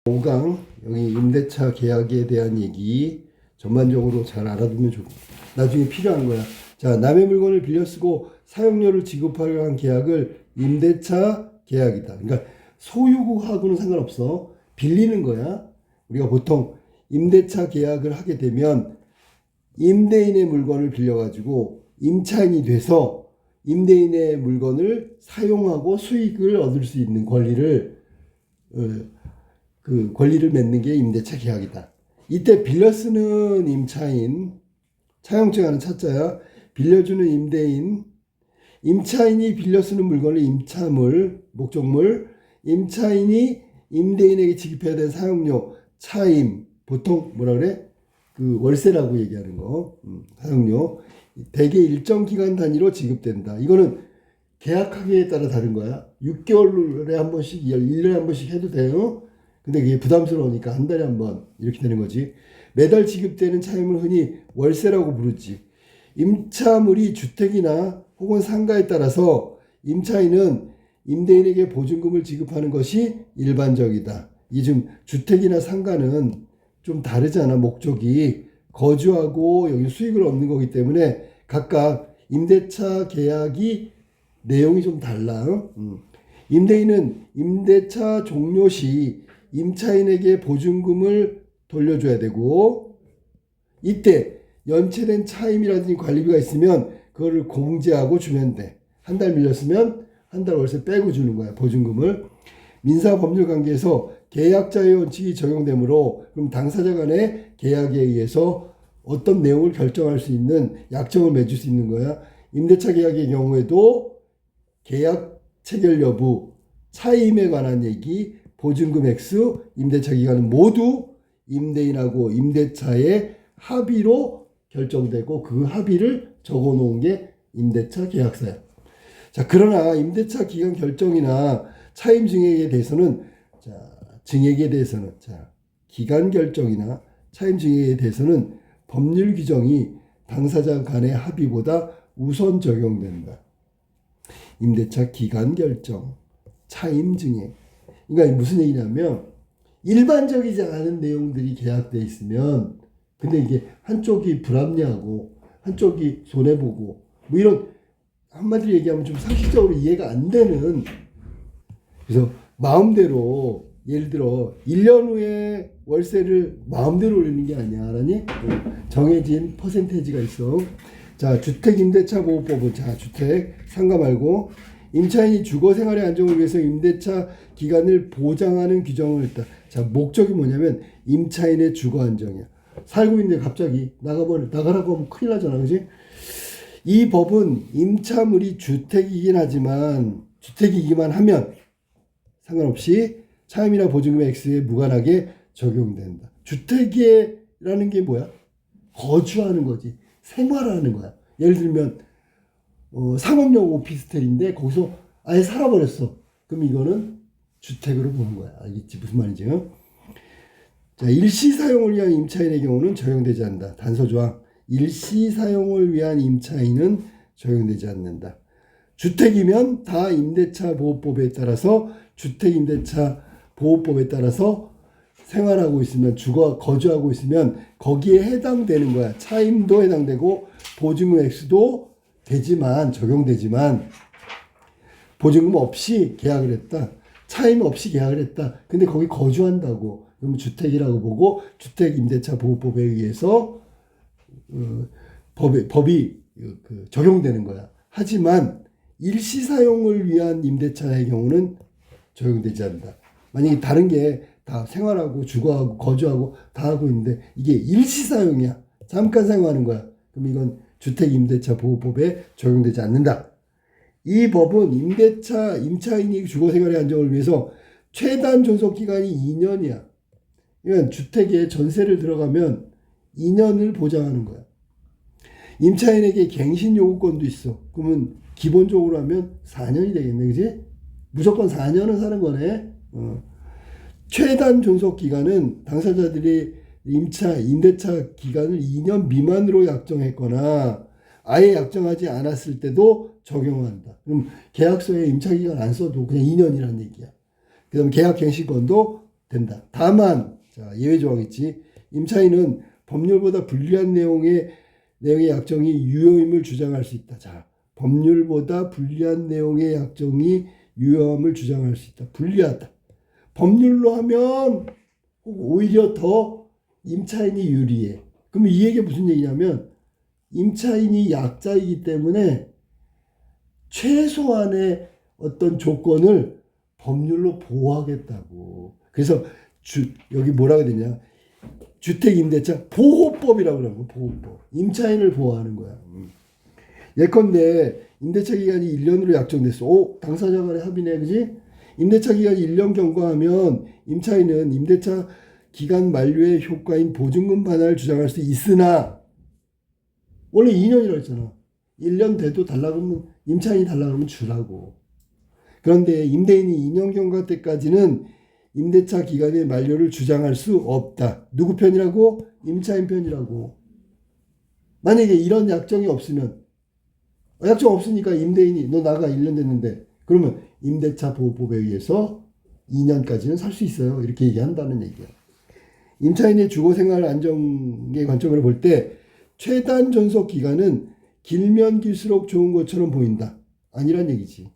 5강 여기 임대차 계약에 대한 얘기 전반적으로 잘 알아두면 좋고 나중에 필요한 거야. 자, 남의 물건을 빌려 쓰고 사용료를 지급하려 한 계약을 임대차 계약이다. 그러니까 소유하고는 상관없어. 빌리는 거야. 우리가 보통 임대차 계약을 하게 되면 임대인의 물건을 빌려가지고 임차인이 돼서 임대인의 물건을 사용하고 수익을 얻을 수 있는 권리를 맺는 게 임대차 계약이다. 이때 빌려 쓰는 임차인, 차용증 하는 차자야. 빌려주는 임대인, 임차인이 빌려 쓰는 물건을 임차물, 목적물, 임차인이 임대인에게 지급해야 되는 사용료, 차임, 보통 뭐라 그래? 월세라고 얘기하는 거, 사용료. 대개 일정 기간 단위로 지급된다. 이거는 계약하기에 따라 다른 거야. 6개월에 한 번씩, 1년에 한 번씩 해도 돼요. 근데 그게 부담스러우니까 한 달에 한 번 이렇게 되는 거지. 매달 지급되는 차임을 흔히 월세라고 부르지. 임차물이 주택이나 혹은 상가에 따라서 임차인은 임대인에게 보증금을 지급하는 것이 일반적이다. 이 좀 주택이나 상가는 좀 다르잖아. 목적이 거주하고 여기 수익을 얻는 거기 때문에 각각 임대차 계약이 내용이 좀 달라. 임대인은 임대차 종료 시 임차인에게 보증금을 돌려줘야 되고, 이때 연체된 차임이라든지 관리비가 있으면 그거를 공제하고 주면 돼. 한 달 밀렸으면 한 달 월세 빼고 주는 거야, 보증금을. 민사법률관계에서 계약자의 원칙이 적용되므로 그럼 당사자 간의 계약에 의해서 어떤 내용을 결정할 수 있는 약정을 맺을 수 있는 거야. 임대차 계약의 경우에도 계약 체결 여부, 차임에 관한 얘기, 보증금 액수, 임대차 기간은 모두 임대인하고 임대차의 합의로 결정되고 그 합의를 적어 놓은 게 임대차 계약서야. 자, 그러나 임대차 기간 결정이나 차임 증액에 대해서는 기간 결정이나 차임 증액에 대해서는 법률 규정이 당사자 간의 합의보다 우선 적용된다. 임대차 기간 결정, 차임 증액. 그러니까 무슨 얘기냐면 일반적이지 않은 내용들이 계약돼 있으면 근데 이게 한쪽이 불합리하고 한쪽이 손해보고 뭐 이런 한마디로 얘기하면 좀 상식적으로 이해가 안 되는, 그래서 마음대로 예를 들어 1년 후에 월세를 마음대로 올리는 게 아니야. 알았니? 정해진 퍼센테이지가 있어. 자, 주택임대차보호법은 주택 상가 말고 임차인이 주거 생활의 안정을 위해서 임대차 기간을 보장하는 규정을 했다. 자, 목적이 뭐냐면 임차인의 주거 안정이야. 살고 있는데 갑자기 나가라고 하면 큰일 나잖아. 그지? 이 법은 임차물이 주택이기만 하면 상관없이 차임이나 보증금의 액수에 무관하게 적용된다. 주택이라는 게 뭐야? 거주하는 거지. 생활하는 거야. 예를 들면 상업용 오피스텔인데 거기서 아예 살아버렸어. 그럼 이거는 주택으로 보는 거야. 알겠지? 무슨 말인지. 자, 일시 사용을 위한 임차인의 경우는 적용되지 않는다. 단서조항. 일시 사용을 위한 임차인은 적용되지 않는다. 주택이면 다 임대차보호법에 따라서 주택임대차보호법에 따라서 생활하고 있으면 거주하고 있으면 거기에 해당되는 거야. 차임도 해당되고 보증금 액수도 적용되지만 보증금 없이 계약을 했다. 차임 없이 계약을 했다. 근데 거기 거주한다고. 그러면 주택이라고 보고 주택임대차보호법에 의해서 법이 적용되는 거야. 하지만 일시 사용을 위한 임대차의 경우는 적용되지 않는다. 만약에 다른 게 다 생활하고 주거하고 거주하고 다 하고 있는데 이게 일시 사용이야. 잠깐 사용하는 거야. 그럼 이건 주택임대차보호법에 적용되지 않는다. 이 법은 임차인이 주거생활의 안정을 위해서 최단 존속기간이 2년이야. 그러니까 주택에 전세를 들어가면 2년을 보장하는 거야. 임차인에게 갱신 요구권도 있어. 그러면 기본적으로 하면 4년이 되겠네. 그지? 무조건 4년은 사는 거네. 최단 존속 기간은 당사자들이 임대차 기간을 2년 미만으로 약정했거나 아예 약정하지 않았을 때도 적용한다. 그럼 계약서에 임차 기간 안 써도 그냥 2년이라는 얘기야. 그 다음에 계약 갱신권도 된다. 다만 자, 예외 조항 있지. 임차인은 법률보다 불리한 내용의 약정이 유효임을 주장할 수 있다. 자, 법률보다 불리한 내용의 약정이 유효함을 주장할 수 있다. 불리하다. 법률로 하면 오히려 더 임차인이 유리해. 그럼 이 얘기가 무슨 얘기냐면 임차인이 약자이기 때문에 최소한의 어떤 조건을 법률로 보호하겠다고. 그래서 여기 뭐라고 되냐? 주택임대차 보호법이라고 그러는 거. 보호법. 임차인을 보호하는 거야. 예컨대 임대차 기간이 1년으로 약정됐어. 오, 당사자 간의 합의네, 그지? 임대차 기간이 1년 경과하면 임차인은 임대차 기간 만료의 효과인 보증금 반환을 주장할 수 있으나 원래 2년이라고 했잖아. 1년 돼도 달라 그러면 임차인이 달라 그러면 주라고. 그런데 임대인이 2년 경과 때까지는 임대차 기간의 만료를 주장할 수 없다. 누구 편이라고? 임차인 편이라고. 만약에 이런 약정이 없으면 약정 없으니까 임대인이 너 나가 1년 됐는데 그러면 임대차 보호법에 의해서 2년까지는 살 수 있어요. 이렇게 얘기한다는 얘기야. 임차인의 주거생활 안정의 관점으로 볼 때 최단 존속 기간은 길면 길수록 좋은 것처럼 보인다. 아니란 얘기지.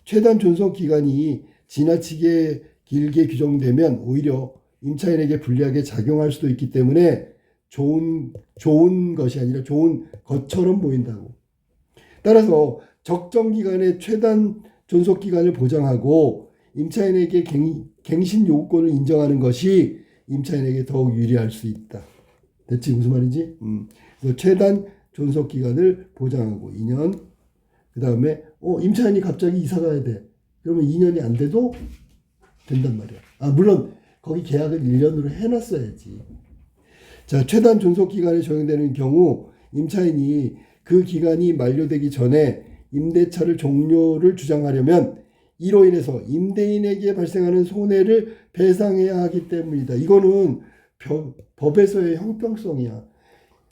최단 존속 기간이 지나치게 길게 규정되면 오히려 임차인에게 불리하게 작용할 수도 있기 때문에 좋은 것이 아니라 좋은 것처럼 보인다고. 따라서 적정 기간의 최단 존속 기간을 보장하고 임차인에게 갱신 요구권을 인정하는 것이 임차인에게 더욱 유리할 수 있다. 대체 무슨 말인지? 최단 존속 기간을 보장하고 2년. 그 다음에 임차인이 갑자기 이사 가야 돼. 그러면 2년이 안 돼도 된단 말이야. 물론 거기 계약을 1년으로 해놨어야지. 자, 최단 존속 기간에 적용되는 경우 임차인이 그 기간이 만료되기 전에 임대차를 종료를 주장하려면 이로 인해서 임대인에게 발생하는 손해를 배상해야 하기 때문이다. 이거는 법에서의 형평성이야.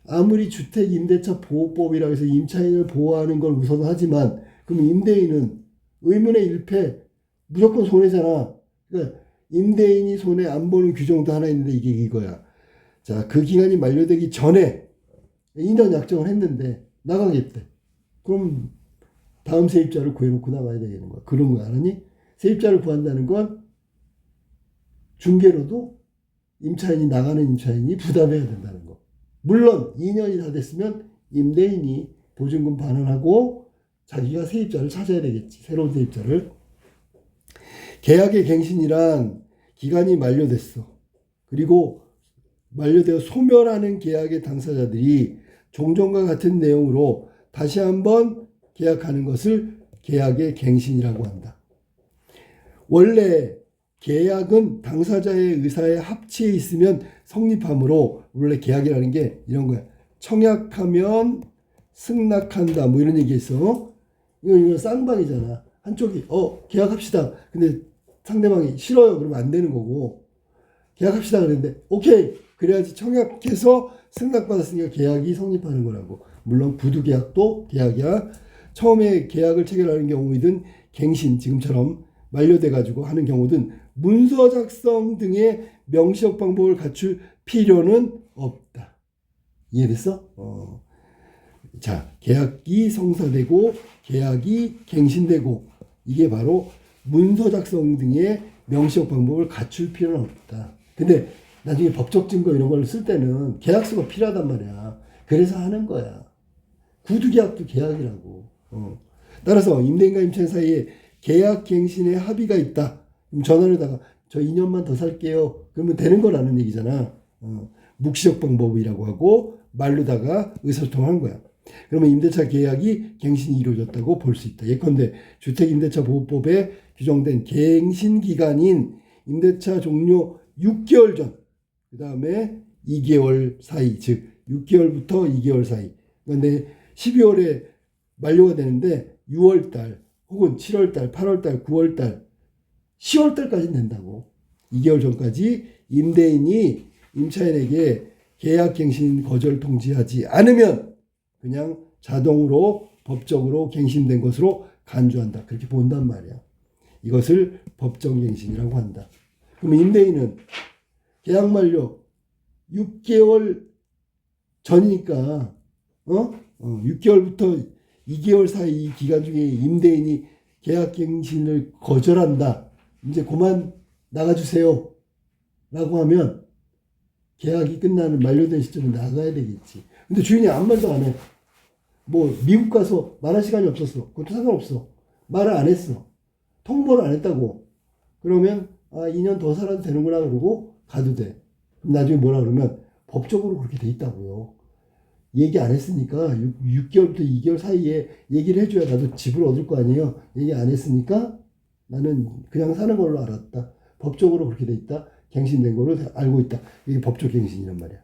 아무리 주택임대차 보호법이라고 해서 임차인을 보호하는 걸 우선 하지만 그럼 임대인은 의문의 일패 무조건 손해잖아. 그러니까 임대인이 손해 안 보는 규정도 하나 있는데 이게 이거야. 자, 그 기간이 만료되기 전에 2년 약정을 했는데 나가겠대. 그럼 다음 세입자를 구해놓고 나가야 되는 거야. 그런 거 알았니? 세입자를 구한다는 건 중개로도 임차인이 나가는 임차인이 부담해야 된다는 거. 물론 2년이 다 됐으면 임대인이 보증금 반환하고 자기가 세입자를 찾아야 되겠지. 새로운 세입자를. 계약의 갱신이란 기간이 만료됐어. 그리고 만료되어 소멸하는 계약의 당사자들이 종전과 같은 내용으로 다시 한번 계약하는 것을 계약의 갱신이라고 한다. 원래 계약은 당사자의 의사에 합치에 있으면 성립하므로 원래 계약이라는 게 이런 거야. 청약하면 승낙한다. 뭐 이런 얘기 있어. 이거 쌍방이잖아. 한쪽이 계약합시다. 근데 상대방이 싫어요. 그러면 안 되는 거고. 계약합시다 그랬는데 오케이. 그래야지 청약해서 승낙받았으니까 계약이 성립하는 거라고. 물론 구두계약도 계약이야. 처음에 계약을 체결하는 경우이든 갱신 지금처럼 만료돼 가지고 하는 경우든 문서 작성 등의 명시적 방법을 갖출 필요는 없다. 이해됐어? 자, 계약이 성사되고 계약이 갱신되고 이게 바로 문서 작성 등의 명시적 방법을 갖출 필요는 없다. 근데 나중에 법적 증거 이런 걸 쓸 때는 계약서가 필요하단 말이야. 그래서 하는 거야. 구두계약도 계약이라고. 따라서 임대인과 임차인 사이에 계약 갱신의 합의가 있다. 그럼 전화로다가 저 2년만 더 살게요. 그러면 되는 거라는 얘기잖아. 묵시적 방법이라고 하고 말로다가 의사소통한 거야. 그러면 임대차 계약이 갱신이 이루어졌다고 볼 수 있다. 예컨대 주택임대차보호법에 규정된 갱신 기간인 임대차 종료 6개월 전, 그 다음에 2개월 사이, 즉 6개월부터 2개월 사이. 그런데 12월에 만료가 되는데 6월달 혹은 7월달, 8월달, 9월달, 10월달까지는 된다고. 2개월 전까지 임대인이 임차인에게 계약갱신 거절 통지하지 않으면 그냥 자동으로 법적으로 갱신된 것으로 간주한다. 그렇게 본단 말이야. 이것을 법정갱신이라고 한다. 그럼 임대인은 계약 만료 6개월 전이니까 6개월부터 2개월 사이 이 기간 중에 임대인이 계약갱신을 거절한다. 이제 그만 나가주세요. 라고 하면 계약이 끝나는 만료된 시점에 나가야 되겠지. 근데 주인이 아무 말도 안 해. 뭐 미국 가서 말할 시간이 없었어. 그것도 상관없어. 말을 안 했어. 통보를 안 했다고. 그러면 2년 더 살아도 되는구나 그러고 가도 돼. 그럼 나중에 뭐라 그러면 법적으로 그렇게 돼 있다고요. 얘기 안 했으니까 6개월부터 2개월 사이에 얘기를 해줘야 나도 집을 얻을 거 아니에요. 얘기 안 했으니까 나는 그냥 사는 걸로 알았다. 법적으로 그렇게 돼 있다. 갱신된 걸로 알고 있다. 이게 법적 갱신이란 말이야.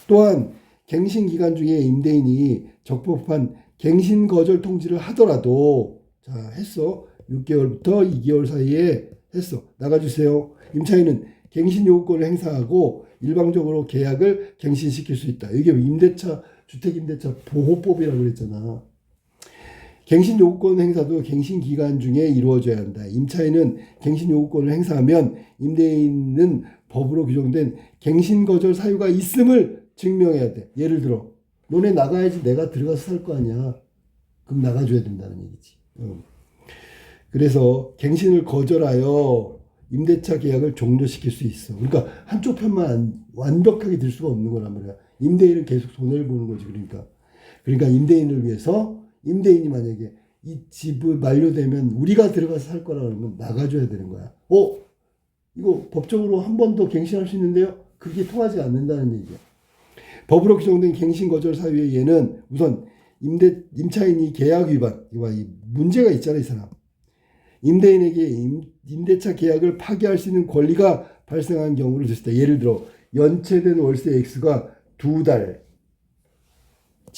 또한 갱신 기간 중에 임대인이 적법한 갱신 거절 통지를 하더라도 자 했어. 6개월부터 2개월 사이에 했어. 나가주세요. 임차인은 갱신 요구권을 행사하고 일방적으로 계약을 갱신시킬 수 있다. 이게 임대차 주택임대차 보호법이라고 그랬잖아. 갱신 요구권 행사도 갱신 기간 중에 이루어져야 한다. 임차인은 갱신 요구권을 행사하면 임대인은 법으로 규정된 갱신 거절 사유가 있음을 증명해야 돼. 예를 들어 너네 나가야지 내가 들어가서 살 거 아니야. 그럼 나가줘야 된다는 얘기지. 그래서 갱신을 거절하여 임대차 계약을 종료시킬 수 있어. 그러니까 한쪽 편만 완벽하게 들 수가 없는 거란 말이야. 임대인은 계속 손해를 보는 거지. 그러니까 임대인을 위해서 임대인이 만약에 이 집을 만료되면 우리가 들어가서 살 거라 그러면 나가줘야 되는 거야. 이거 법적으로 한 번 더 갱신할 수 있는데요? 그게 통하지 않는다는 얘기야. 법으로 규정된 갱신 거절 사유의 예는 우선 임차인이 계약 위반, 문제가 있잖아, 이 사람. 임대인에게 임대차 계약을 파기할 수 있는 권리가 발생한 경우를 들었다. 예를 들어 연체된 월세 X가 2달치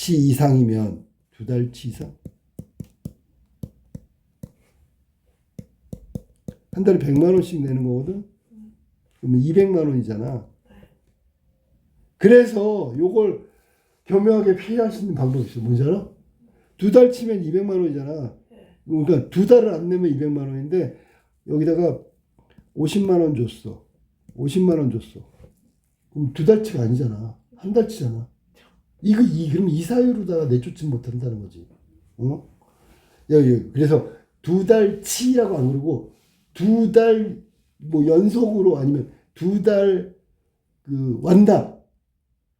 이상이면 2달치 이상? 한 달에 100만 원씩 내는 거거든? 그러면 200만 원이잖아. 그래서 요걸 교묘하게 피할 수 있는 방법이 있어. 뭔지 알아? 2달 치면 200만 원이잖아. 그러니까 2달을 안 내면 200만 원인데 여기다가 50만 원 줬어. 50만 원 줬어. 그럼 2달치가 아니잖아. 한 달치잖아. 그럼 이 사유로다가 내쫓지 못한다는 거지. 그래서 2달치라고 안 그러고 2달 뭐 연속으로 아니면 2달 완다.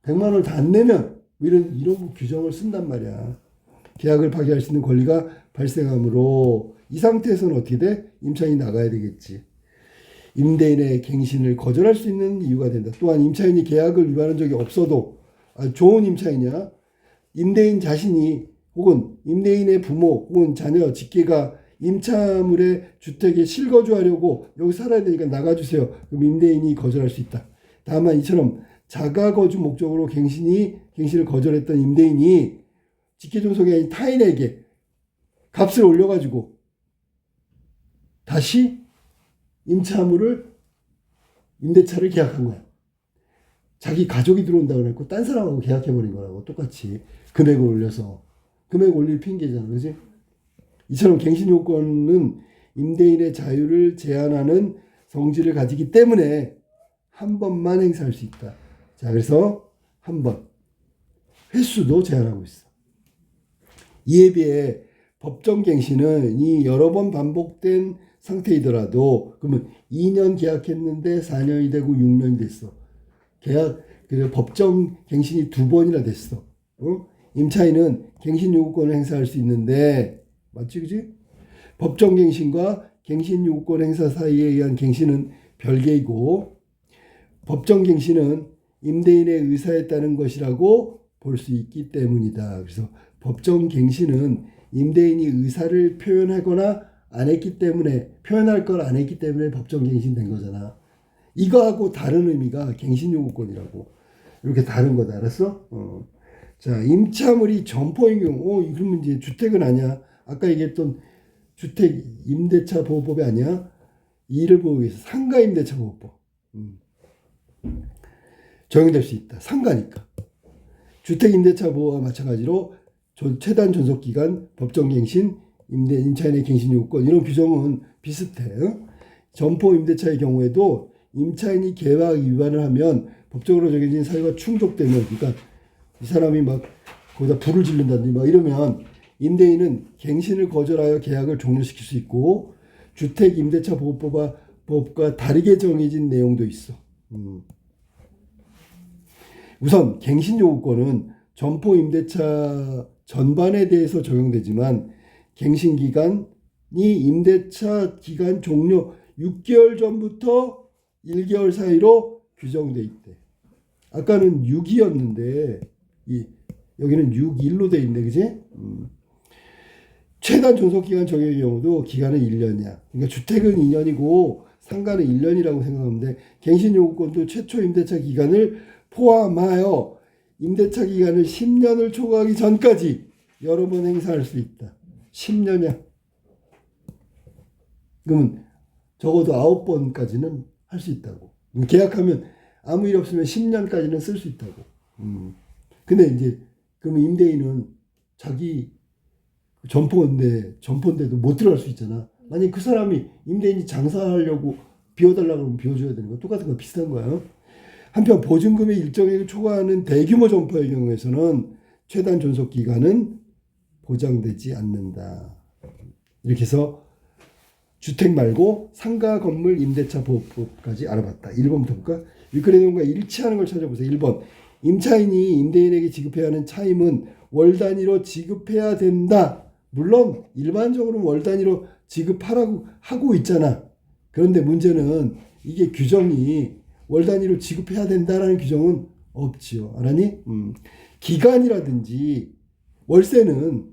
100만 원을 다 안 내면 이런 규정을 쓴단 말이야. 계약을 파기할 수 있는 권리가 발생하므로 이 상태에서는 어떻게 돼? 임차인이 나가야 되겠지. 임대인의 갱신을 거절할 수 있는 이유가 된다. 또한 임차인이 계약을 위반한 적이 없어도 좋은 임차인이야. 임대인 자신이 혹은 임대인의 부모 혹은 자녀, 직계가 임차물의 주택에 실거주하려고 여기 살아야 되니까 나가주세요. 그럼 임대인이 거절할 수 있다. 다만 이처럼 자가거주 목적으로 갱신을 거절했던 임대인이 직계존속이 아닌 타인에게 값을 올려가지고 다시 임대차를 계약한 거야. 자기 가족이 들어온다고 그랬고 딴 사람하고 계약해버린 거라고 똑같이 금액을 올려서. 금액 올릴 핑계잖아. 그지? 이처럼 갱신 요건은 임대인의 자유를 제한하는 성질을 가지기 때문에 한 번만 행사할 수 있다. 자, 그래서 한 번. 횟수도 제한하고 있어. 이에 비해 법정갱신은 이 여러 번 반복된 상태이더라도 그러면 2년 계약했는데 4년이 되고 6년이 됐어. 법정갱신이 2번이나 됐어. 임차인은 갱신 요구권을 행사할 수 있는데 맞지 그지? 법정갱신과 갱신 요구권 행사 사이에 의한 갱신은 별개이고 법정갱신은 임대인의 의사에 따른 것이라고 볼 수 있기 때문이다. 그래서 법정갱신은 임대인이 의사를 표현하거나 안 했기 때문에 표현할 걸 안 했기 때문에 법정갱신 된 거잖아. 이거하고 다른 의미가 갱신요구권이라고 이렇게 다른 거다. 알았어? 자, 임차물이 점포인 경우 그러면 이제 주택은 아니야. 아까 얘기했던 주택 임대차 보호법이 아니야. 이를 보호하기 위해서 상가 임대차 보호법 적용될 수 있다. 상가니까. 주택 임대차 보호와 마찬가지로 최단 존속기간, 법정갱신, 임차인의 갱신 요건 이런 규정은 비슷해. 점포 임대차의 경우에도 임차인이 계약 위반을 하면 법적으로 정해진 사유가 충족되면, 그러니까 이 사람이 막 거기다 불을 지른다든지 막 이러면 임대인은 갱신을 거절하여 계약을 종료시킬 수 있고, 주택 임대차 보호법과 다르게 정해진 내용도 있어. 우선 갱신 요구권은 점포 임대차 전반에 대해서 적용되지만 갱신 기간이 임대차 기간 종료 6개월 전부터 1개월 사이로 규정돼 있대. 아까는 6이었는데 여기는 6일로 돼 있네, 그지? 최단 존속기간 적용의 경우도 기간은 1년이야. 그러니까 주택은 2년이고 상가는 1년이라고 생각하면 돼. 갱신 요구권도 최초 임대차 기간을 포함하여 임대차 기간을 10년을 초과하기 전까지 여러 번 행사할 수 있다. 10년이야. 그러면 적어도 9번까지는 할 수 있다고. 계약하면 아무 일 없으면 10년까지는 쓸 수 있다고. 근데 이제 그러면 임대인은 자기 점포인데도 못 들어갈 수 있잖아. 만약 그 사람이 임대인이 장사하려고 비워달라고 하면 비워줘야 되는 거 똑같은 거 비슷한 거야. 한편 보증금의 일정액을 초과하는 대규모 점포의 경우에서는 최단 존속 기간은 보장되지 않는다. 이렇게 해서 주택 말고 상가 건물 임대차 보호법까지 알아봤다. 1번부터 볼까? 윗글의 내용과 일치하는 걸 찾아보세요. 1번. 임차인이 임대인에게 지급해야 하는 차임은 월 단위로 지급해야 된다. 물론 일반적으로는 월 단위로 지급하라고 하고 있잖아. 그런데 문제는 이게 규정이 월 단위로 지급해야 된다라는 규정은 없지요. 알았니? 기간이라든지 월세는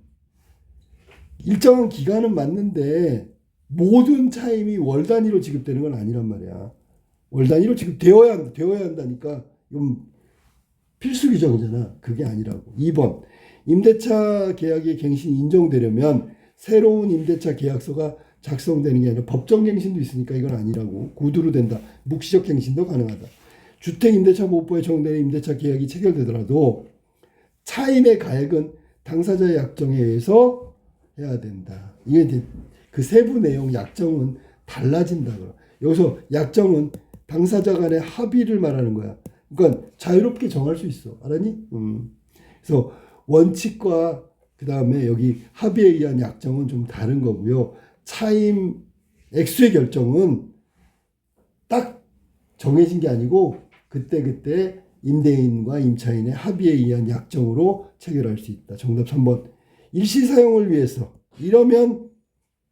일정한 기간은 맞는데 모든 차임이 월 단위로 지급되는 건 아니란 말이야. 월 단위로 지급되어야 한다니까. 이건 필수 규정이잖아. 그게 아니라고. 2번. 임대차 계약의 갱신이 인정되려면 새로운 임대차 계약서가 작성되는 게 아니라 법정 갱신도 있으니까 이건 아니라고. 구두로 된다. 묵시적 갱신도 가능하다. 주택 임대차 보호법에 적용되는 임대차 계약이 체결되더라도 차임의 가액은 당사자의 약정에 의해서 해야 된다. 이게 이제 그 세부 내용 약정은 달라진다. 여기서 약정은 당사자 간의 합의를 말하는 거야. 그러니까 자유롭게 정할 수 있어. 알았니? 그래서 원칙과 그 다음에 여기 합의에 의한 약정은 좀 다른 거고요. 차임 액수의 결정은 딱 정해진 게 아니고 그때그때 임대인과 임차인의 합의에 의한 약정으로 체결할 수 있다. 정답 3번. 일시 사용을 위해서. 이러면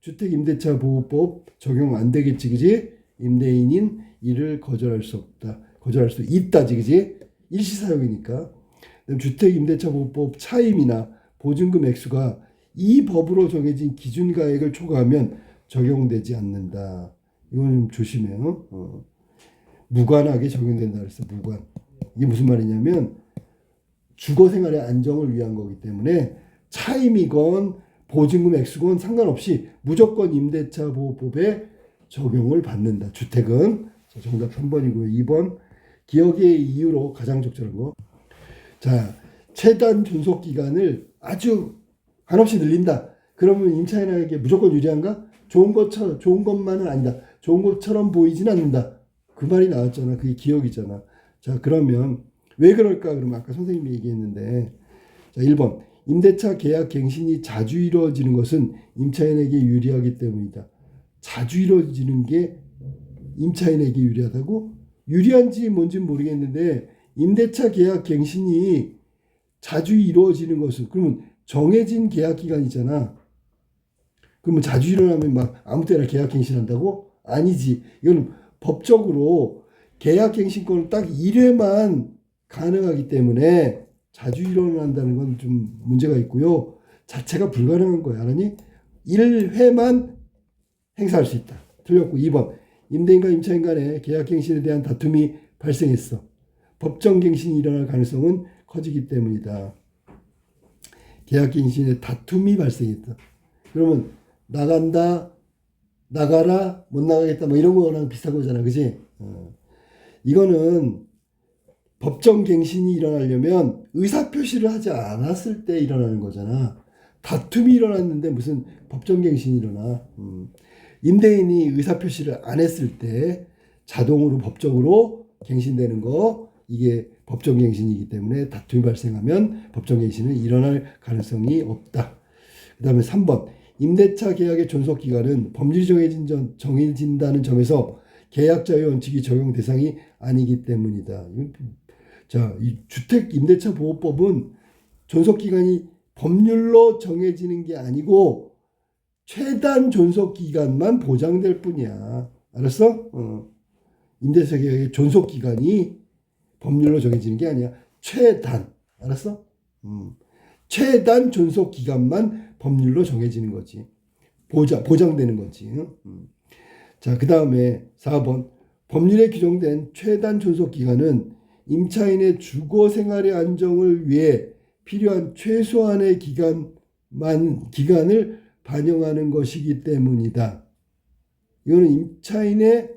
주택임대차 보호법 적용 안 되겠지, 그지? 임대인인 이를 거절할 수 없다. 거절할 수 있다지, 그지? 일시 사용이니까. 주택임대차 보호법 차임이나 보증금 액수가 이 법으로 정해진 기준가액을 초과하면 적용되지 않는다. 이건 좀 조심해요. 무관하게 적용된다 그랬어. 무관. 이게 무슨 말이냐면 주거생활의 안정을 위한 거기 때문에 차임이건 보증금 액수건 상관없이 무조건 임대차 보호법에 적용을 받는다. 주택은. 자, 정답 3번이고요. 2번. 기억의 이유로 가장 적절한 거. 자, 최단 존속 기간을 아주 한없이 늘린다. 그러면 임차인에게 무조건 유리한가? 좋은 것만은 아니다. 좋은 것처럼 보이진 않는다. 그 말이 나왔잖아. 그게 기억이잖아. 자, 그러면 왜 그럴까? 그러면 아까 선생님이 얘기했는데, 자, 1번. 임대차 계약 갱신이 자주 이루어지는 것은 임차인에게 유리하기 때문이다. 자주 이루어지는 게 임차인에게 유리하다고? 유리한지 뭔지는 모르겠는데 임대차 계약 갱신이 자주 이루어지는 것은 그러면 정해진 계약 기간이잖아. 그러면 자주 일어나면 막 아무 때나 계약 갱신한다고? 아니지. 이건 법적으로 계약 갱신권은 딱 1회만 가능하기 때문에 자주 일어난다는 건 좀 문제가 있고요. 자체가 불가능한 거야. 알았니? 1회만 행사할 수 있다. 틀렸고 2번. 임대인과 임차인 간의 계약갱신에 대한 다툼이 발생했어. 법정갱신이 일어날 가능성은 커지기 때문이다. 계약갱신에 다툼이 발생했다. 그러면 나간다, 나가라, 못 나가겠다 뭐 이런 거랑 비슷한 거잖아. 그지? 이거는 법정갱신이 일어나려면 의사표시를 하지 않았을 때 일어나는 거잖아. 다툼이 일어났는데 무슨 법정갱신이 일어나. 임대인이 의사표시를 안 했을 때 자동으로 법적으로 갱신되는 거, 이게 법정갱신이기 때문에 다툼이 발생하면 법정갱신은 일어날 가능성이 없다. 그 다음에 3번 임대차 계약의 존속기간은 법률이 정해진다는 점에서 계약자의 원칙이 적용 대상이 아니기 때문이다. 자, 이 주택임대차보호법은 존속기간이 법률로 정해지는 게 아니고 최단 존속기간만 보장될 뿐이야. 알았어? 임대차 계약의 존속기간이 법률로 정해지는 게 아니야. 최단. 알았어? 최단 존속기간만 법률로 정해지는 거지. 보장되는 거지. 자, 그 다음에 4번. 법률에 규정된 최단 존속기간은 임차인의 주거 생활의 안정을 위해 필요한 최소한의 기간을 반영하는 것이기 때문이다. 이거는 임차인의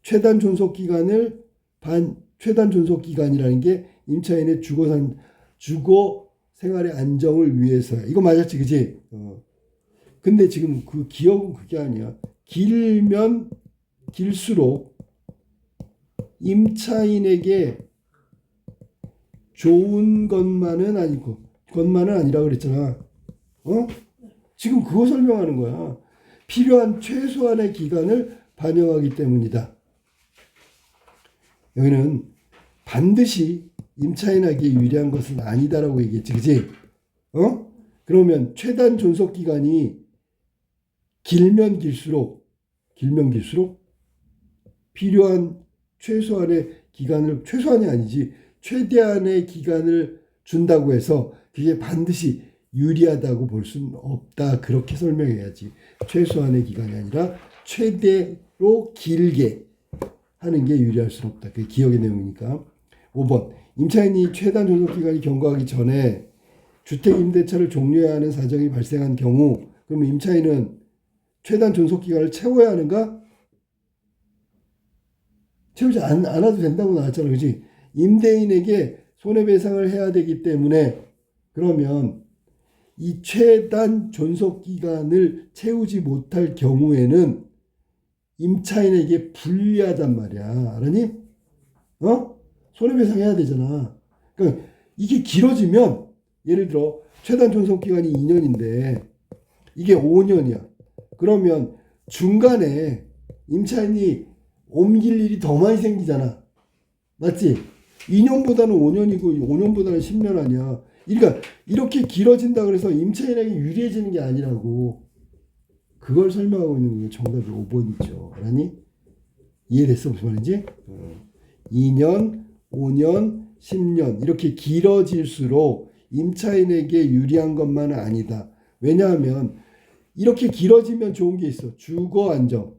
최단 존속기간이라는 게 임차인의 주거 생활의 안정을 위해서야. 이거 맞았지, 그지? 근데 지금 그 기억은 그게 아니야. 길면 길수록 임차인에게 좋은 것만은 아니라 그랬잖아. 지금 그거 설명하는 거야. 필요한 최소한의 기간을 반영하기 때문이다. 여기는 반드시 임차인에게 유리한 것은 아니다라고 얘기했지, 그지? 그러면 최단 존속 기간이 길면 길수록 필요한 최소한이 아니지, 최대한의 기간을 준다고 해서 그게 반드시 유리하다고 볼 수는 없다. 그렇게 설명해야지. 최소한의 기간이 아니라 최대로 길게 하는 게 유리할 수는 없다. 그게 기억의 내용이니까. 5번. 임차인이 최단 존속기간이 경과하기 전에 주택임대차를 종료해야 하는 사정이 발생한 경우, 그러면 임차인은 최단 존속기간을 채워야 하는가? 채우지 않아도 된다고 나왔잖아. 그지? 임대인에게 손해배상을 해야 되기 때문에, 그러면 이 최단 존속기간을 채우지 못할 경우에는 임차인에게 불리하단 말이야. 알았니? 손해배상 해야 되잖아. 그러니까 이게 길어지면, 예를 들어 최단 존속기간이 2년인데 이게 5년이야. 그러면 중간에 임차인이 옮길 일이 더 많이 생기잖아. 맞지? 2년보다는 5년이고 5년보다는 10년 아니야. 그러니까 이렇게 길어진다 그래서 임차인에게 유리해지는 게 아니라고. 그걸 설명하고 있는 게 정답이 5번이죠. 알았니? 이해됐어? 무슨 말인지? 2년, 5년, 10년 이렇게 길어질수록 임차인에게 유리한 것만은 아니다. 왜냐하면 이렇게 길어지면 좋은 게 있어. 주거 안정.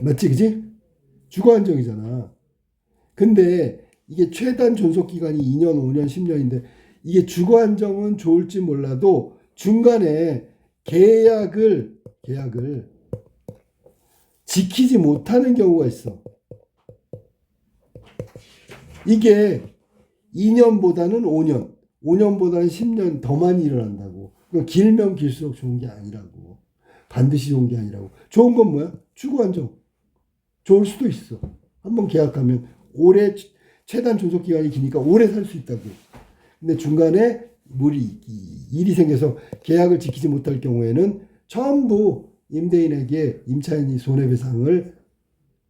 맞지? 그지? 주거 안정이잖아. 근데 이게 최단 존속 기간이 2년, 5년, 10년인데 이게 주거 안정은 좋을지 몰라도 중간에 계약을 지키지 못하는 경우가 있어. 이게 2년보다는 5년, 5년보다는 10년 더 많이 일어난다고. 길면 길수록 좋은 게 아니라고. 반드시 좋은 게 아니라고. 좋은 건 뭐야? 주거 안정. 좋을 수도 있어. 한번 계약하면 오래, 최단 존속 기간이 기니까 오래 살 수 있다고. 근데 중간에 일이 생겨서 계약을 지키지 못할 경우에는 전부 임대인에게 임차인이 손해배상을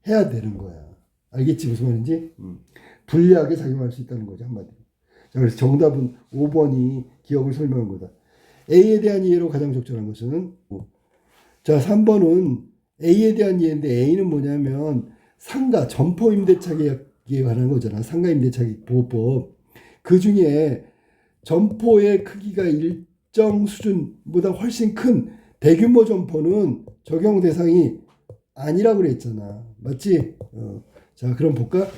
해야 되는 거야. 알겠지? 무슨 말인지? 불리하게 작용할 수 있다는 거죠. 한마디로. 자, 그래서 정답은 5번이 기억을 설명한 거다. A에 대한 이해로 가장 적절한 것은, 자, 3번은 A에 대한 이해인데 A는 뭐냐면 상가, 점포 임대차 계약에 관한 거잖아. 상가 임대차 보호법. 그 중에 점포의 크기가 일정 수준보다 훨씬 큰 대규모 점포는 적용 대상이 아니라고 그랬잖아. 맞지? 자, 그럼 볼까?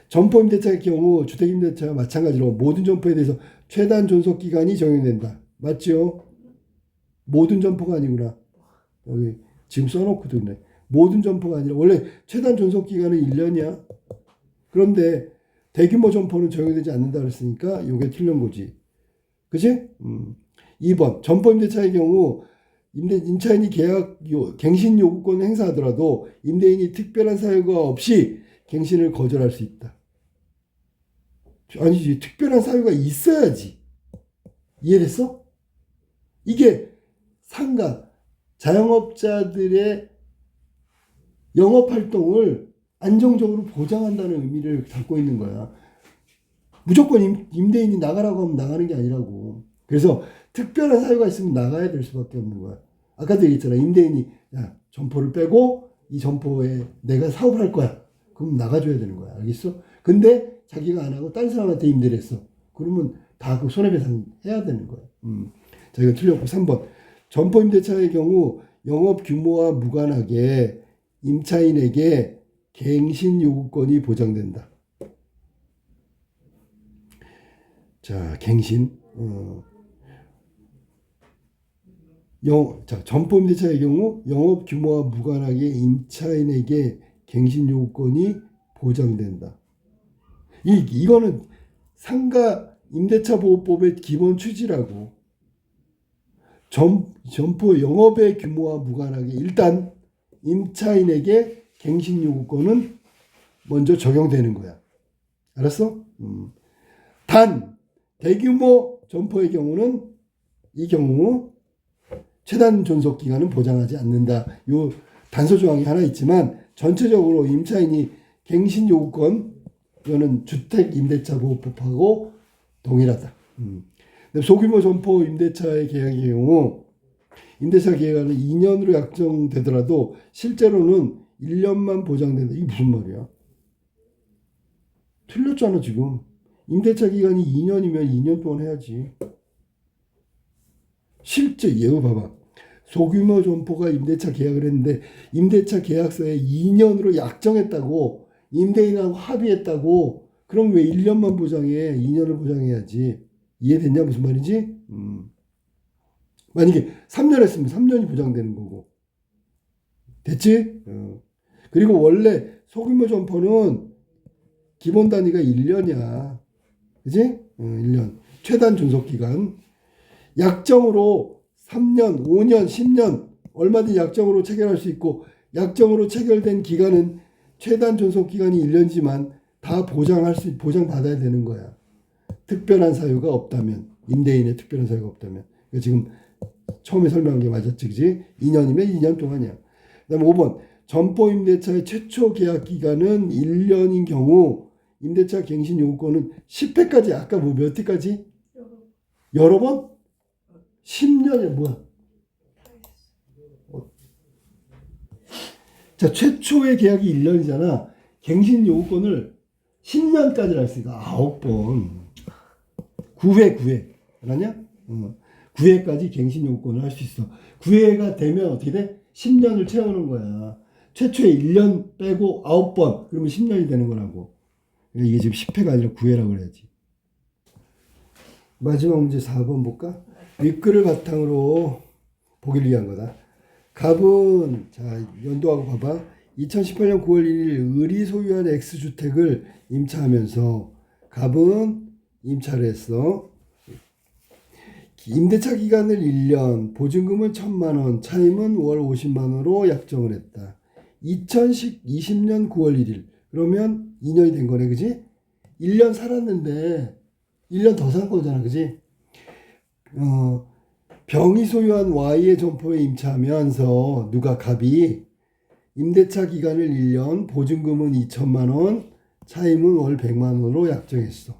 점포 임대차의 경우 주택 임대차와 마찬가지로 모든 점포에 대해서 최단 존속 기간이 적용된다. 맞죠? 모든 점포가 아니구나. 여기 지금 써놓고도 있네. 모든 점포가 아니라 원래 최단 존속 기간은 1년이야. 그런데 대규모 점포는 적용되지 않는다 그랬으니까 이게 틀린 거지. 그치? 2번 점포 임대차의 경우 임차인이 갱신 요구권을 행사하더라도 임대인이 특별한 사유가 없이 갱신을 거절할 수 있다. 아니지, 특별한 사유가 있어야지. 이해됐어? 이게 상가, 자영업자들의 영업활동을 안정적으로 보장한다는 의미를 담고 있는 거야. 무조건 임대인이 나가라고 하면 나가는 게 아니라고. 그래서 특별한 사유가 있으면 나가야 될 수밖에 없는 거야. 아까도 얘기했잖아. 임대인이 야, 점포를 빼고 이 점포에 내가 사업을 할 거야. 그럼 나가줘야 되는 거야. 알겠어? 근데 자기가 안 하고 다른 사람한테 임대를 했어. 그러면 다 그 손해배상 해야 되는 거야. 자, 이거 틀렸고 3번. 점포 임대차의 경우 영업 규모와 무관하게 임차인에게 갱신 요구권이 보장된다. 자, 갱신. 점포 임대차의 경우 영업 규모와 무관하게 임차인에게 갱신 요구권이 보장된다. 이거는 상가 임대차 보호법의 기본 취지라고. 점포 영업의 규모와 무관하게 일단 임차인에게 갱신 요구권은 먼저 적용되는 거야. 알았어? 단 대규모 점포의 경우는 이 경우 최단 존속 기간은 보장하지 않는다. 요 단서 조항이 하나 있지만 전체적으로 임차인이 갱신 요구권 이거는 주택 임대차 보호법하고 동일하다. 소규모 점포 임대차의 계약의 경우 임대차 계약은 2년으로 약정되더라도 실제로는 1년만 보장된다. 이게 무슨 말이야? 틀렸잖아 지금. 임대차 기간이 2년이면 2년 동안 해야지. 실제 예우 봐봐. 소규모 점포가 임대차 계약을 했는데 임대차 계약서에 2년으로 약정했다고 임대인하고 합의했다고 그럼 왜 1년만 보장해? 2년을 보장해야지. 이해됐냐 무슨 말인지? 만약에 3년 했으면 3년이 보장되는 거고. 됐지? 그리고 원래 소규모 점포는 기본 단위가 1년이야. 그지? 1년. 최단 존속기간. 약정으로 3년, 5년, 10년 얼마든지 약정으로 체결할 수 있고 약정으로 체결된 기간은 최단 존속기간이 1년이지만 다 보장받아야 되는 거야. 특별한 사유가 없다면. 임대인의 특별한 사유가 없다면. 지금 처음에 설명한 게 맞았지, 그지? 2년이면 2년 동안이야. 그 다음에 5번. 점포 임대차의 최초 계약 기간은 1년인 경우 임대차 갱신 요구권은 10회까지 아까 뭐 몇 회까지? 여러 번? 10년이 뭐야? 자, 최초의 계약이 1년이잖아. 갱신 요구권을 10년까지 할 수 있어. 9번. 9회. 알았냐? 9회까지 갱신 요구권을 할 수 있어. 9회가 되면 어떻게 돼? 10년을 채우는 거야. 최초에 1년 빼고 9번. 그러면 10년이 되는 거라고. 이게 지금 10회가 아니라 9회라고 그래야지. 마지막 문제 4번 볼까? 윗글을 바탕으로 보기를 위한 거다. 갑은 자 연도하고 봐봐. 2018년 9월 1일 을이 소유한 X주택을 임차하면서 갑은 임차를 했어. 임대차 기간을 1년, 보증금은 1,000만 원, 차임은 월 50만 원으로 약정을 했다. 2020년 9월 1일. 그러면 2년이 된 거네, 그지? 1년 살았는데 1년 더 산 거잖아, 그지? 병이 소유한 Y의 점포에 임차하면서 누가 갑이 임대차 기간을 1년, 보증금은 2천만 원, 차임은 월 100만 원으로 약정했어.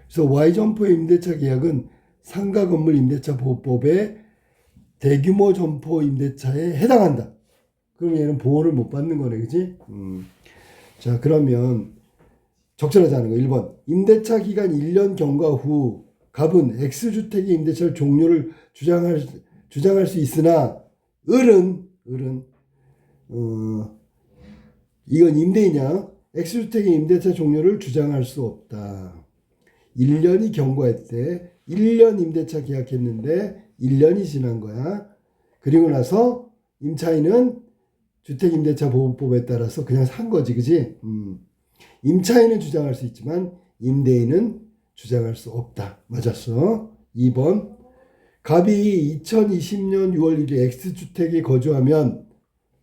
그래서 Y 점포의 임대차 계약은 상가 건물 임대차 보호법의 대규모 점포 임대차에 해당한다. 그럼 얘는 보호를 못 받는 거네, 그지? 자, 그러면 적절하지 않은 거 1번. 임대차 기간 1년 경과 후 갑은 X주택의 임대차 종료를 주장할 수 있으나 을은 이건 임대인이냐? X주택의 임대차 종료를 주장할 수 없다. 1년이 경과했대. 1년 임대차 계약했는데 1년이 지난 거야. 그리고 나서 임차인은 주택임대차 보호법에 따라서 그냥 산 거지, 그지? 임차인은 주장할 수 있지만 임대인은 주장할 수 없다. 맞았어. 2번. 갑이 2020년 6월 1일 X주택에 거주하면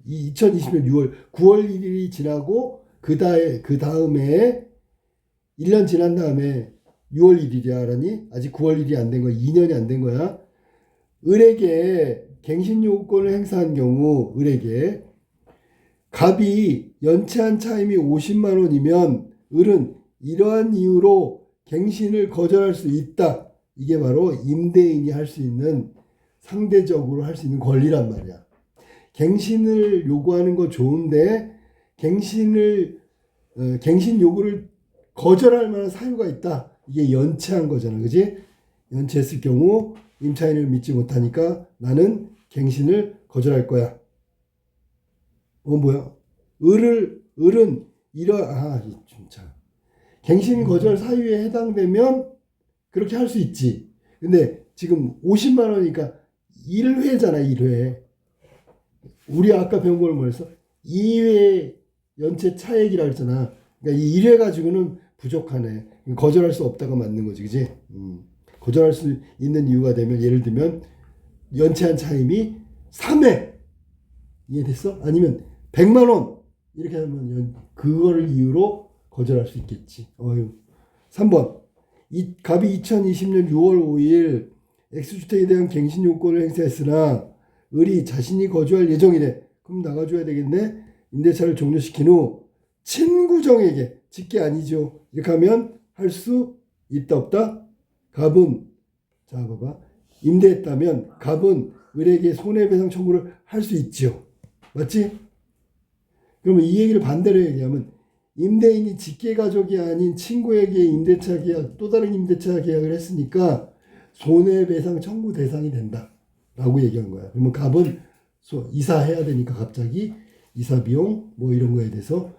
이 2020년 9월 1일이 지나고 그 다음에 1년 지난 다음에 6월 1일이야, 알았니? 아직 9월 1일이 안 된 거야. 2년이 안 된 거야. 을에게 갱신요구권을 행사한 경우 을에게 갑이 연체한 차임이 50만 원이면 을은 이러한 이유로 갱신을 거절할 수 있다. 이게 바로 임대인이 할 수 있는, 상대적으로 할 수 있는 권리란 말이야. 갱신을 요구하는 거 좋은데 갱신 요구를 거절할 만한 사유가 있다. 이게 연체한 거잖아, 그지? 연체했을 경우 임차인을 믿지 못하니까 나는 갱신을 거절할 거야. 뭐야? 을은 진짜. 갱신 거절 사유에 해당되면 그렇게 할 수 있지. 근데 지금 50만 원이니까 1회잖아, 1회. 우리 아까 배운 걸 뭐랬어? 2회 연체 차액이라고 했잖아. 그러니까 이 1회 가지고는 부족하네. 거절할 수 없다가 맞는 거지, 그지? 거절할 수 있는 이유가 되면, 예를 들면 연체한 차임이 3회 이해됐어? 아니면 100만 원 이렇게 하면 그거를 이유로 거절할 수 있겠지. 3번 갑이 2020년 6월 5일 X주택에 대한 갱신 요건을 행사했으나 을이 자신이 거주할 예정이래. 그럼 나가줘야 되겠네. 임대차를 종료시킨 후 친구정에게, 직계 아니죠. 이렇게 하면 할 수 있다 없다? 갑은, 자 봐봐, 임대했다면 갑은 을에게 손해배상 청구를 할 수 있죠. 맞지? 그러면 이 얘기를 반대로 얘기하면 임대인이 직계가족이 아닌 친구에게 임대차 계약, 또 다른 임대차 계약을 했으니까 손해배상 청구 대상이 된다 라고 얘기한 거야. 그러면 갑은 이사해야 되니까 갑자기 이사비용 뭐 이런 거에 대해서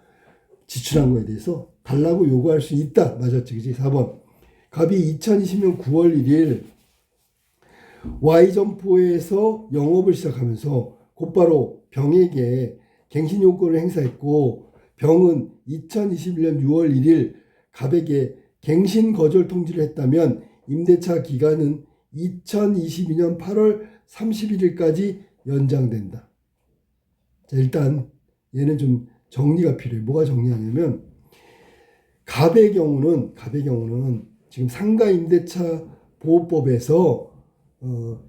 지출한 거에 대해서 달라고 요구할 수 있다. 맞았지, 그지? 4번 갑이 2020년 9월 1일 Y점포에서 영업을 시작하면서 곧바로 병에게 갱신 요건을 행사했고, 병은 2021년 6월 1일 갑에게 갱신 거절 통지를 했다면 임대차 기간은 2022년 8월 31일까지 연장된다. 자, 일단 얘는 좀 정리가 필요해. 뭐가 정리하냐면 갑의 경우는 지금 상가 임대차 보호법에서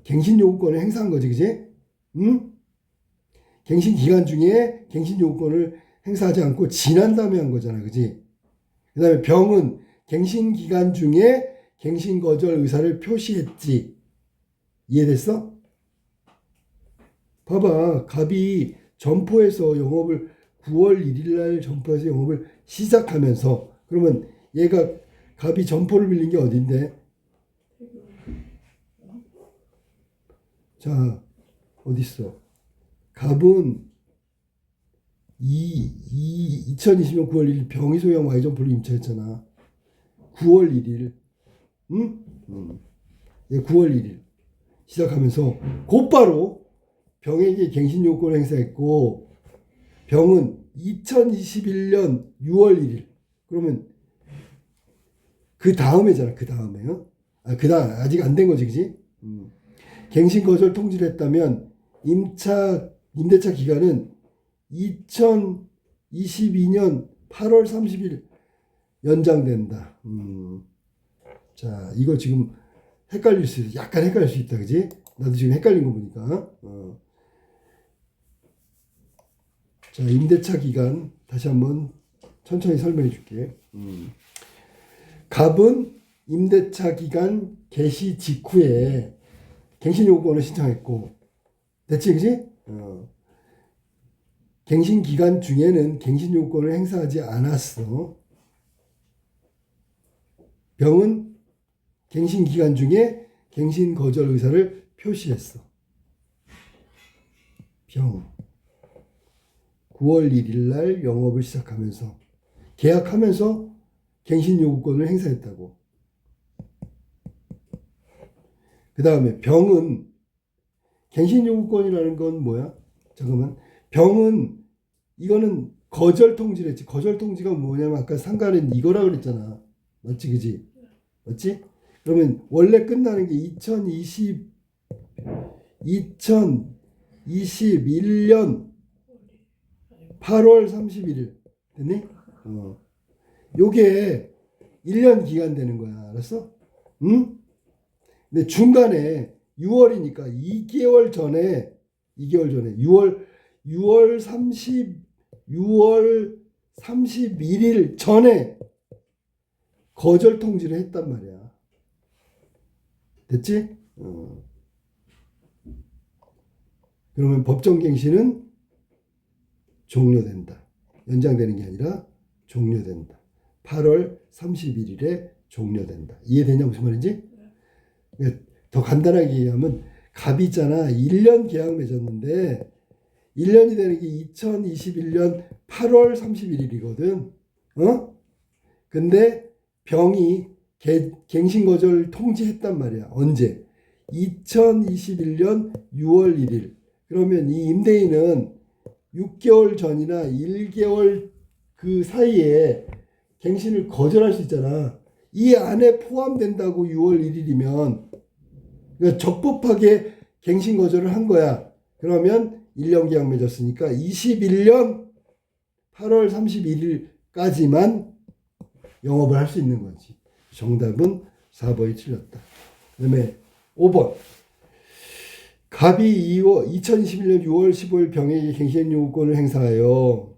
갱신 요구권을 행사한 거지, 그지? 응? 갱신 기간 중에 갱신 요구권을 행사하지 않고 지난 다음에 한 거잖아, 그지? 그 다음에 병은 갱신 기간 중에 갱신 거절 의사를 표시했지. 이해됐어? 봐봐, 갑이 점포에서 영업을 9월 1일 날 점포에서 영업을 시작하면서, 그러면 얘가 갑이 점포를 빌린 게 어딘데? 자, 어딨어? 갑은 2020년 9월 1일 병이 소유한 Y점포를 임차했잖아. 9월 1일. 응? 예, 9월 1일. 시작하면서 곧바로 병에게 갱신 요건을 행사했고, 병은 2021년 6월 1일. 그러면 그 다음에잖아. 그 다음에요. 아직 안 된 거지, 그지? 갱신 거절 통지를 했다면 임대차 기간은 2022년 8월 30일 연장된다. 자, 이거 지금 약간 헷갈릴 수 있다, 그지? 나도 지금 헷갈린 거 보니까. 자, 임대차 기간 다시 한번 천천히 설명해 줄게. 갑은 임대차 기간 개시 직후에 갱신 요구권을 신청했고, 됐지, 그지? 갱신 기간 중에는 갱신 요건을 행사하지 않았어. 병은 갱신 기간 중에 갱신 거절 의사를 표시했어. 병 9월 1일 날 영업을 시작하면서 계약하면서 갱신 요구권을 행사했다고. 그 다음에 병은 갱신 요구권이라는 건 뭐야? 잠깐만. 병은 이거는 거절 통지를 했지. 거절 통지가 뭐냐면 아까 상가는 이거라 그랬잖아. 맞지, 그지? 맞지? 그러면 원래 끝나는 게 2020 2021년 8월 31일. 됐니? 요게 1년 기간 되는 거야. 알았어? 응? 근데 중간에 6월이니까 2개월 전에 6월 31일 전에 거절 통지를 했단 말이야. 됐지? 그러면 법정갱신은 종료된다. 연장되는 게 아니라 종료된다. 8월 31일에 종료된다. 이해되냐 무슨 말인지? 더 간단하게 얘기하면 갑이잖아. 1년 계약 맺었는데 1년이 되는 게 2021년 8월 31일이거든. 근데 병이 갱신 거절 통지했단 말이야. 언제? 2021년 6월 1일. 그러면 이 임대인은 6개월 전이나 1개월 그 사이에 갱신을 거절할 수 있잖아. 이 안에 포함된다고 6월 1일이면 그러니까 적법하게 갱신 거절을 한 거야. 그러면 1년 계약 맺었으니까 21년 8월 31일까지만 영업을 할 수 있는 거지. 정답은 4번이 틀렸다. 그 다음에 5번. 갑이 2021년 6월 15일 병에게 갱신 요구권을 행사하여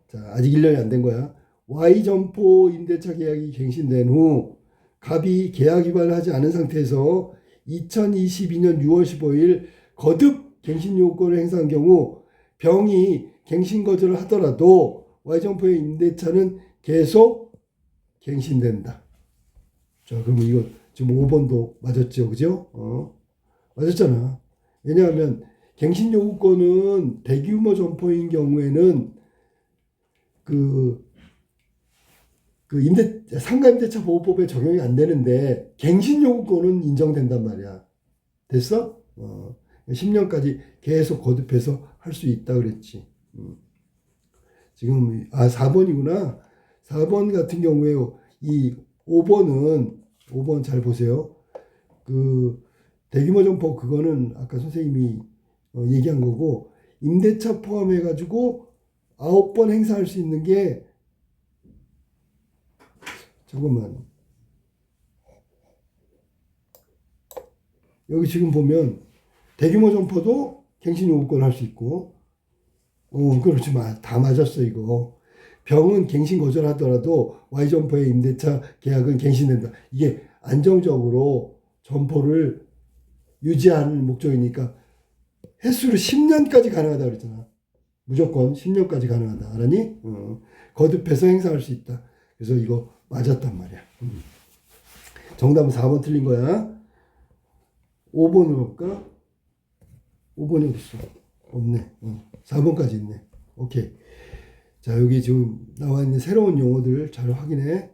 자, 아직 1년이 안 된 거야. Y점포 임대차 계약이 갱신된 후 갑이 계약 위반을 하지 않은 상태에서 2022년 6월 15일 거듭 갱신 요구권을 행사한 경우 병이 갱신 거절을 하더라도 Y점포의 임대차는 계속 갱신된다. 자, 그러면 이거 지금 5번도 맞았죠, 그죠? 맞았잖아. 왜냐하면 갱신 요구권은 대규모 점포인 경우에는 상가임대차 보호법에 적용이 안 되는데 갱신 요구권은 인정된단 말이야. 됐어? 10년까지 계속 거듭해서 할 수 있다 그랬지. 지금 4번이구나. 4번 같은 경우에 이 5번 잘 보세요. 대규모 점포 그거는 아까 선생님이 얘기한 거고 임대차 포함해 가지고 9번 행사할 수 있는 게 잠깐만. 여기 지금 보면 대규모 점포도 갱신 요구권 할 수 있고 그렇지 다 맞았어 이거. 병은 갱신 거절하더라도 Y점포의 임대차 계약은 갱신된다. 이게 안정적으로 점포를 유지하는 목적이니까 횟수로 10년까지 가능하다 그랬잖아. 무조건 10년까지 가능하다. 알았니? 거듭해서 행사할 수 있다. 그래서 이거 맞았단 말이야. 정답은 4번 틀린 거야. 5번으로 볼까? 5번이 어딨어? 없네. 4번까지 있네. 오케이. 자, 여기 지금 나와 있는 새로운 용어들 잘 확인해.